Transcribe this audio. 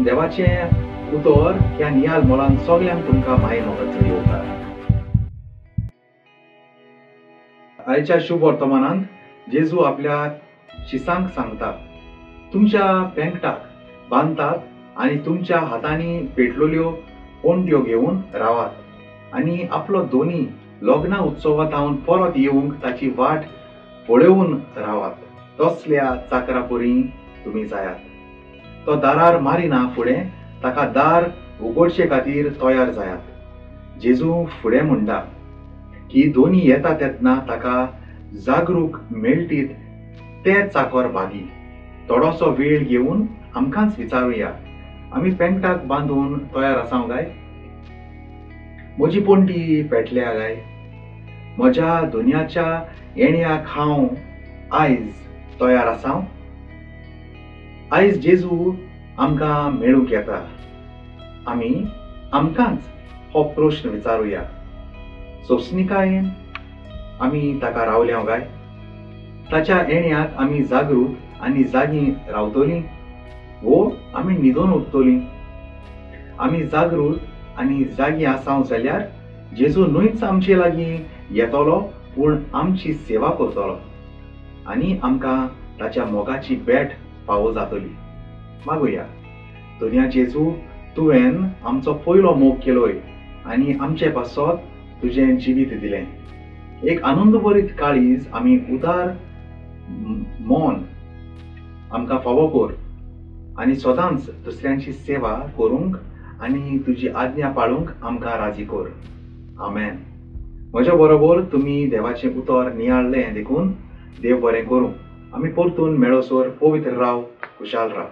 देवाचें उतर ह्या नियाल मोलान सगल्यांक तुमकां माये मोगाचो येवकार. आयच्या शुभ वर्तमानांत जेजू आपल्या शिसांक सांगता, तुमच्या पेंगटाक बांदतात आनी तुमच्या हातांनी पेटलोल्यो पोंट्यो घेवन रावात आनी आपलो दोनी लग्ना उत्सवांतावन परत येवंक ताची वाट पळोवन रावात. तसल्या चाकरा परी तुमी जायात. तो दारार मारिना फुडें ताका दार उगडचे खातीर तयार जायात. जेजू फुडें म्हणटा की दोनी येता तेन्ना ताका जागरूक मेळटीत ते चाकर बागी. थोडोसो वेळ घेवन आमकांच विचारुया, आमी पेंगटाक बांदून तयार आसाव काय? म्हजी पोंटी पेटल्या काय? म्हज्या दुनियाच्या येण्याक हांव आयज तयार आसाव? आयज जेजू आमकां मेळूंक येता. आमी आमकांच हो प्रश्न विचारुया. सोंसणिकायेन आमी ताका रावल्या काय? ताच्या येण्याक आमी जागृत आनी जागी रावतलीं वो आमी न्हिदून उठतलीं? आमी जागृत आनी जागी आसाव जाल्यार जेजू न्हूच आमचे लागीं येतलो, पूण आमची सेवा करतलो आनी आमकां ताच्या मोगाची भेट फावो जातली. मागुया. दुनिया जेजू, तुवें आमचो पयलो मोग केलोय आनी आमचे पासत तुजें जिवीत दिलें. एक आनंदभरीत काळीज आमी उदार मन आमकां फावो कर आनी सदांच दुसऱ्यांची सेवा करूंक आनी तुजी आज्ञा पाळूंक आमकां राजी कर. आमेन. म्हज्या बरोबर तुमी देवाचें उतर नियाळ्ळें देखून देव बरें करूं. आमी परतून मेळोसर पवित्र राव, खुशाल राव.